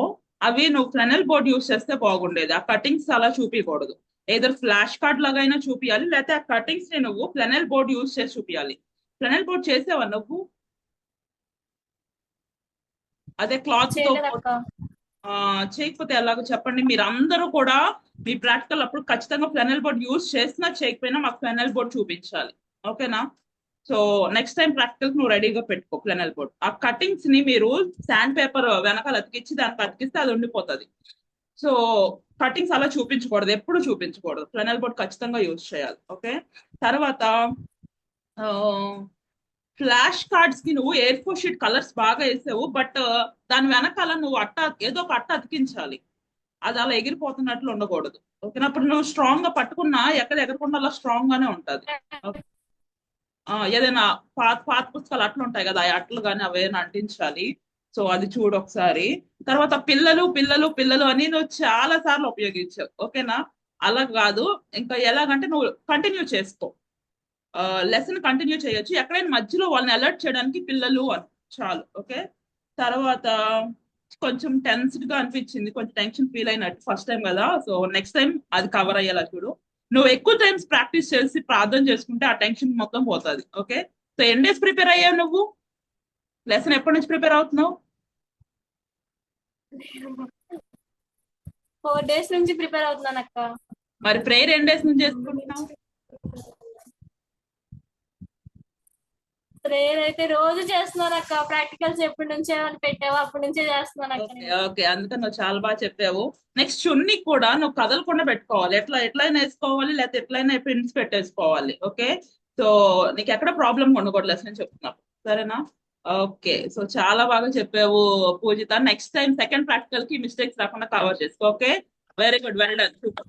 అవి నువ్వు ఫ్లెనెల్ బోర్డ్ యూస్ చేస్తే బాగుండేది. ఆ కటింగ్స్ అలా చూపించకూడదు, ఏదో ఫ్లాష్ కార్డ్ లాగా అయినా చూపించాలి, లేకపోతే ఆ కటింగ్స్ ని నువ్వు ఫ్లెనెల్ బోర్డ్ యూస్ చేసి చూపించాలి. ఫ్లెనెల్ బోర్డ్ చేసావా నువ్వు? అదే క్లాత్ తో చేయకపోతే ఎలాగో చెప్పండి. మీరు అందరూ కూడా మీ ప్రాక్టికల్ అప్పుడు ఖచ్చితంగా ఫ్లెనెల్ బోర్డ్ యూస్ చేసినా చేయకపోయినా మాకు ఫ్లెనెల్ బోర్డ్ చూపించాలి. ఓకేనా? సో నెక్స్ట్ టైం ప్రాక్టికల్ నువ్వు రెడీగా పెట్టుకో ఫ్లెనెల్ బోర్డ్. ఆ కటింగ్స్ ని మీరు శాండ్ పేపర్ వెనకాల అతికిచ్చి దానికి అతికిస్తే అది ఉండిపోతుంది. సో కటింగ్స్ అలా చూపించకూడదు, ఎప్పుడు చూపించకూడదు. ఫ్లెనల్ బోర్డ్ ఖచ్చితంగా యూజ్ చేయాలి. ఓకే, తర్వాత ఫ్లాష్ కార్డ్స్ కి నువ్వు ఎయిర్ ఫోర్ షీట్ కలర్స్ బాగా వేసావు, బట్ దాని వెనకాల నువ్వు ఏదో ఒక అట్ట అతికించాలి. అది అలా ఎగిరిపోతున్నట్లు ఉండకూడదు. ఓకేనా, అప్పుడు నువ్వు స్ట్రాంగ్ గా పట్టుకున్నా ఎక్కడ ఎగరకుండా అలా స్ట్రాంగ్ గానే ఉంటది. ఏదైనా పాత పుస్తకాలు అట్లు ఉంటాయి కదా, ఆ అట్లు కానీ అవేనా అంటించాలి. సో అది చూడు ఒకసారి. తర్వాత పిల్లలు పిల్లలు పిల్లలు అని నువ్వు చాలా సార్లు ఉపయోగించావు. ఓకేనా, అలా కాదు. ఇంకా ఎలాగంటే నువ్వు కంటిన్యూ చేసుకో, లెసన్ కంటిన్యూ చేయొచ్చు. ఎక్కడైనా మధ్యలో వాళ్ళని అలర్ట్ చేయడానికి పిల్లలు అని చాలు. ఓకే, తర్వాత కొంచెం టెన్స్డ్ గా అనిపించింది, కొంచెం టెన్షన్ ఫీల్ అయినట్టు ఫస్ట్ టైం కదా. సో నెక్స్ట్ టైం అది కవర్ అయ్యేలా చూడు. నువ్వు ఎక్కువ టైమ్స్ ప్రాక్టీస్ చేసి ప్రార్థన చేసుకుంటే ఆ టెన్షన్ మొత్తం పోతుంది. ఓకే, సో ఎన్ని డేస్ ప్రిపేర్ అయ్యావు నువ్వు? లెసన్ ఎప్పటి నుంచి ప్రిపేర్ అవుతున్నావు? 4 days నుంచి ప్రిపేర్ అవుతున్నాను అక్క. మరి ప్రేయర్ ఎన్ని డేస్ నుంచి చేసుకుంటున్నావు? ప్రేయర్ అయితే రోజు చేస్తున్నాను అక్క. ప్రాక్టికల్స్ ఎప్పటి నుంచి ఏమైనా పెట్టావో అప్పటి నుంచే చేస్తున్నాను అక్క. ఓకే, అందుకని నువ్వు చాలా బాగా చెప్పావు. నెక్స్ట్ చున్నీ కూడా నువ్వు కదలకుండా పెట్టుకోవాలి. ఎట్లయినా వేసుకోవాలి, లేకపోతే ఎట్లయినా ప్రింట్స్ పెట్టేసుకోవాలి. ఓకే, సో నీకు ఎక్కడ ప్రాబ్లం ఉండకూడదు లెసన్ చెప్తున్నావు, సరేనా? ఓకే, సో చాలా బాగా చెప్పావు పూజిత. నెక్స్ట్ టైం సెకండ్ ప్రాక్టికల్ కి మిస్టేక్స్ రాకుండా కవర్ చేసుకో. Okay, very good, well done, super.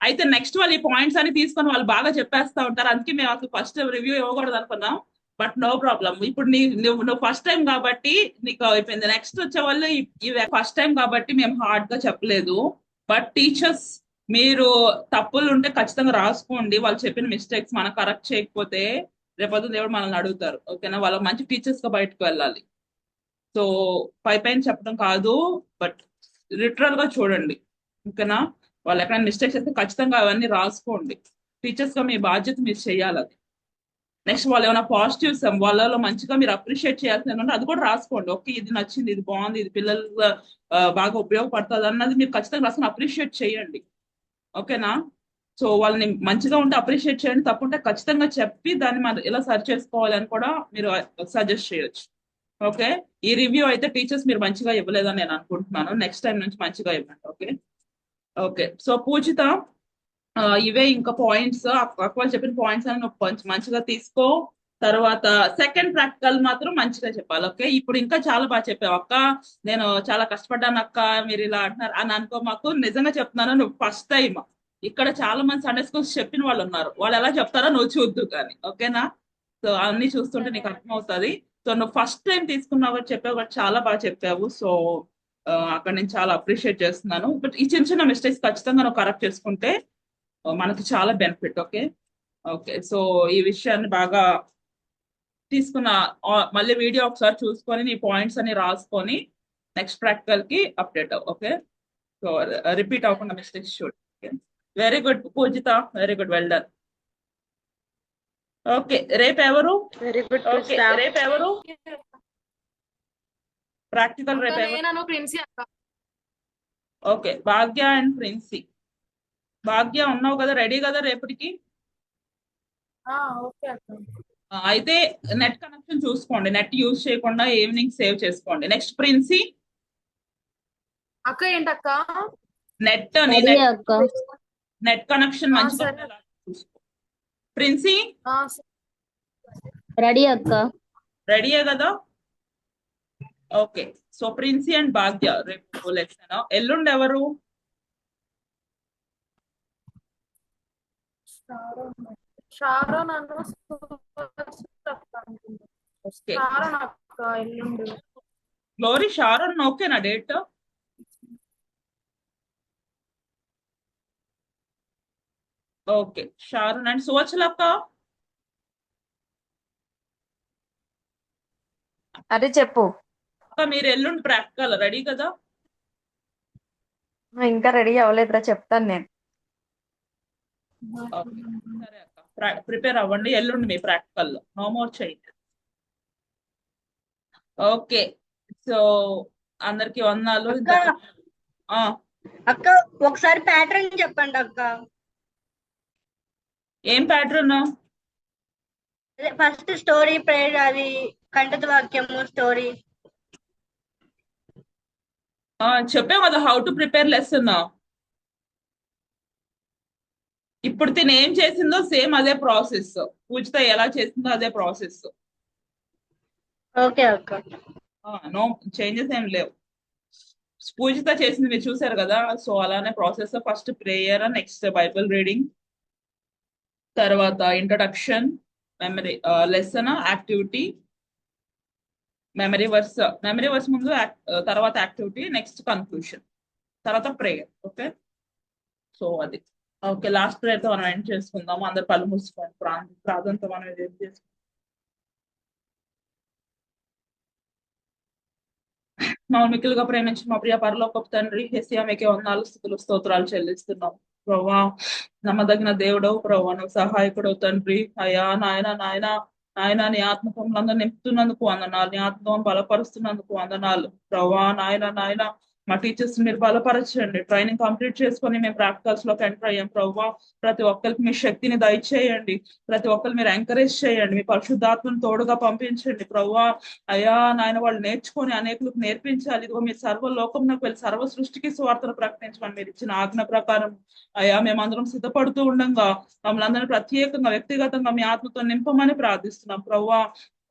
అయితే నెక్స్ట్ వాళ్ళు ఈ పాయింట్స్ అని తీసుకొని వాళ్ళు బాగా చెప్పేస్తా ఉంటారు. అందుకే మేము అసలు ఫస్ట్ రివ్యూ ఇవ్వకూడదు అనుకున్నాం, బట్ నో ప్రాబ్లం. ఇప్పుడు నువ్వు ఫస్ట్ టైం కాబట్టి నీకు అయిపోయింది. నెక్స్ట్ వచ్చే వాళ్ళు ఇవి ఫస్ట్ టైం కాబట్టి మేము హార్డ్ గా చెప్పలేదు. బట్ టీచర్స్ మీరు తప్పులు ఉంటే ఖచ్చితంగా రాసుకోండి. వాళ్ళు చెప్పిన మిస్టేక్స్ మనం కరెక్ట్ చేయకపోతే రేపొద్దు దేవుడు మనల్ని అడుగుతారు. ఓకేనా, వాళ్ళ మంచి టీచర్స్ గా బయటకు వెళ్ళాలి. సో పైన చెప్పడం కాదు, బట్ లిటరల్ గా చూడండి. ఓకేనా, వాళ్ళు ఎక్కడైనా మిస్టేక్స్ అయితే ఖచ్చితంగా అవన్నీ రాసుకోండి. టీచర్స్ గా మీ బాధ్యత మీరు చేయాలి అది. నెక్స్ట్ వాళ్ళు ఏమైనా పాజిటివ్స్ వాళ్ళలో మంచిగా మీరు అప్రిషియేట్ చేయాల్సింది అది కూడా రాసుకోండి. ఓకే, ఇది నచ్చింది, ఇది బాగుంది, ఇది పిల్లలు బాగా ఉపయోగపడుతుంది అన్నది మీరు ఖచ్చితంగా రాసుకుని అప్రిషియేట్ చేయండి. ఓకేనా, సో వాళ్ళని మంచిగా ఉంటే అప్రిషియేట్ చేయండి, తప్పుంటే ఖచ్చితంగా చెప్పి దాన్ని మనం ఎలా సరి చేసుకోవాలని కూడా మీరు సజెస్ట్ చేయొచ్చు. ఓకే, ఈ రివ్యూ అయితే టీచర్స్ మీరు మంచిగా ఇవ్వలేదని నేను అనుకుంటున్నాను. నెక్స్ట్ టైం నుంచి మంచిగా ఇవ్వండి. ఓకే ఓకే, సో పూజిత ఇవే ఇంకా పాయింట్స్, అక్క చెప్పిన పాయింట్స్ అని నువ్వు కొంచెం మంచిగా తీసుకో. తర్వాత సెకండ్ ప్రాక్టికల్ మాత్రం మంచిగా చెప్పాలి. ఓకే, ఇప్పుడు ఇంకా చాలా బాగా చెప్పావు అక్క. నేను చాలా కష్టపడ్డాను అక్క, మీరు ఇలా అంటున్నారు అని అనుకో. మాకు నిజంగా చెప్తున్నాను, నువ్వు ఫస్ట్ టైం. ఇక్కడ చాలా మంది సండే స్కూల్స్ చెప్పిన వాళ్ళు ఉన్నారు, వాళ్ళు ఎలా చెప్తారో నువ్వు చూద్దు కానీ. ఓకేనా, సో అన్ని చూస్తుంటే నీకు అర్థమవుతుంది. సో నువ్వు ఫస్ట్ టైం తీసుకున్నావు చెప్పావు కాబట్టి చాలా బాగా చెప్పావు. సో అక్కడ నేను చాలా అప్రిషియేట్ చేస్తున్నాను. బట్ ఈ చిన్న చిన్న మిస్టేక్స్ ఖచ్చితంగా నువ్వు కరెక్ట్ చేసుకుంటే మనకి చాలా బెనిఫిట్. ఓకే ఓకే, సో ఈ విషయాన్ని బాగా తీసుకున్న మళ్ళీ వీడియో ఒకసారి చూసుకొని నీ పాయింట్స్ అన్ని రాసుకొని నెక్స్ట్ ప్రాక్టికల్ కి అప్డేట్ అవ్వు. ఓకే, సో రిపీట్ అవ్వకుండా మిస్టేక్స్ చూడు. Very good Pujitha, very good, well done. Okay, రేపు ఎవరు? Very good. ఓకే, రేపు ఎవరు ప్రాక్టికల్? రేపు ఎవరు? ప్రిన్సీ అక్క. Okay, Bhagya and Princy. భాగ్య ఉన్నావు కదా, రెడీ కదా రేపటికి? ఓకే అక్క. అయితే నెట్ కనెక్షన్ చూసుకోండి, నెట్ యూజ్ చేయకుండా ఈవినింగ్ సేవ్ చేసుకోండి. నెక్స్ట్ ప్రిన్సీ అక్క. ఏంటక్క? నెట్ నెట్ కనెక్షన్ మంచిగా చూసుకో. ప్రిన్సీ రెడీ అక్క. రెడీయే కదా? Okay, so Princy and Bhagya రేపు లెసన్. ఎల్లుండి ఎవరు? గ్లోరీ, షారోన్ ఓకేనా డేట్? ఓకే, షారోన్ అండ్ సువచలక్క. అదే చెప్పు. అక్క మీరు ఎల్లుండి ప్రాక్టికల్ రెడీ కదా? ఇంకా రెడీ అవ్వలేదురా, చెప్తాను నేను. సరే అక్క, ప్రిపేర్ అవ్వండి. ఎల్లుండి మీ practical no more change. Okay, so అందరికి వందనాలు. అక్క ఒకసారి ప్యాటర్న్ చెప్పండి అక్క. ఏం ప్యాటర్న్? ఫస్ట్ స్టోరీ, ప్రేయర్, అది కంటత వాక్యము, స్టోరీ. చెప్పాం కదా హౌ టు ప్రిపేర్ లెసన్. ఇప్పుడు తిని ఏం చేసిందో సేమ్ అదే ప్రాసెస్, పూజిత ఎలా చేసిందో అదే ప్రాసెస్. ఓకే అక్క. నో చేంజెస్ ఏం లేవు. పూజిత చేసింది మీరు చూసారు కదా, సో అలానే process. First prayer, next Bible reading, తర్వాత introduction, memory lesson, activity, memory verse ముందు తర్వాత యాక్టివిటీ, నెక్స్ట్ కన్క్లూషన్, తర్వాత ప్రేయర్. ఓకే, సో అది ఓకే. లాస్ట్ ప్రేయర్ తో మనం ఎండ్ చేసుకుందాం. అందరు కళ్ళు మూసుకోండి. ప్రార్థనతో మనం ఏం చేసుకుందాం. మమ్మల్ని మిక్కులుగా ప్రేమించి మా ప్రియ పరలోకపు తండ్రి హెసియా మీకే వందనాలు, స్తుతులు, స్తోత్రాలు చెల్లిస్తున్నాం ప్రభా. నమ్మదగిన దేవుడవు ప్రభా, నువ్వు సహాయకుడు తండ్రి. అయ్యా నాయన నాయన నాయన నీ ఆత్మకంలో నింపుతున్నందుకు వందనాలు, నీ ఆత్మను బలపరుస్తున్నందుకు వందనాలు ప్రభా. నాయన నాయన మా టీచర్స్ మీరు బలపరచండి. ట్రైనింగ్ కంప్లీట్ చేసుకొని మేము ప్రాక్టికల్స్ లోకి ఎంటర్ అయ్యాం ప్రభా. ప్రతి ఒక్కరికి మీ శక్తిని దయచేయండి. ప్రతి ఒక్కరు మీరు ఎంకరేజ్ చేయండి. మీ పరిశుద్ధాత్మను తోడుగా పంపించండి ప్రభా. అయ్యా నాయన వాళ్ళు నేర్చుకొని అనేకులకు నేర్పించాలి. ఇదిగో మీరు సర్వ లోకంలోకి వెళ్ళి సర్వ సృష్టికి స్వార్థను ప్రకటించమని మీరు ఇచ్చిన ఆజ్ఞ ప్రకారం అయ్యా మేమందరం సిద్ధపడుతూ ఉండగా మమ్మల్ని అందరినీ ప్రత్యేకంగా వ్యక్తిగతంగా మీ ఆత్మతో నింపమని ప్రార్థిస్తున్నాం ప్రవ్వా.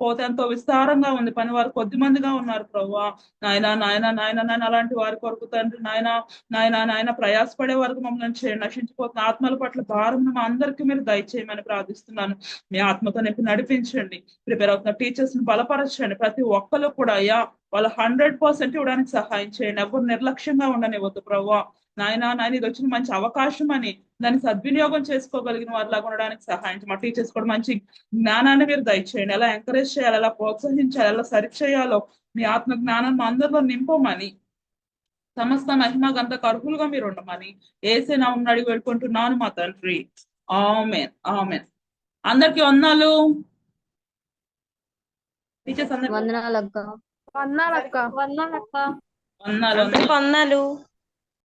పోతే ఎంతో విస్తారంగా ఉంది, పని వారు కొద్ది మందిగా ఉన్నారు ప్రవ్వా. నాయన నాయన నాయన నాయన అలాంటి వారి కొరకు తండ్రి నాయన నాయన నాయన ప్రయాసపడే వరకు మమ్మల్ని చేయండి. నశించిపోతున్న ఆత్మల పట్ల భారం మా అందరికీ మీరు దయచేయమని ప్రార్థిస్తున్నాను. మీ ఆత్మతో నింపి నడిపించండి. ప్రిపేర్ అవుతున్న టీచర్స్ ని బలపరచండి. ప్రతి ఒక్కరు కూడా అయ్యా వాళ్ళు 100% ఇవ్వడానికి సహాయం చేయండి. ఎవరు నిర్లక్ష్యంగా ఉండనివ్వద్దు ప్రవ్వా. నాయన ఇది వచ్చిన మంచి అవకాశం అని దాన్ని సద్వినియోగం చేసుకోగలిగిన వారిలాగా ఉండడానికి సహాయం. మా టీచర్స్ కూడా మంచి జ్ఞానాన్ని మీరు దయచేయండి. ఎలా ఎంకరేజ్ చేయాలి, ఎలా ప్రోత్సహించాలి, ఎలా సరిచేయాలో మీ ఆత్మ జ్ఞానం మా అందరిలో నింపమని, సమస్త మహిమ గంత అర్హులుగా మీరు ఉండమని ఏసే నామమున అడిగి వేడుకుంటున్నాను మా తండ్రి. ఆమేన్ ఆమేన్. అందరికి వందనాలు టీచర్స్. అందరికి వందనాలక్క. వందనాలక్క. వందనాలు. వందనాలు.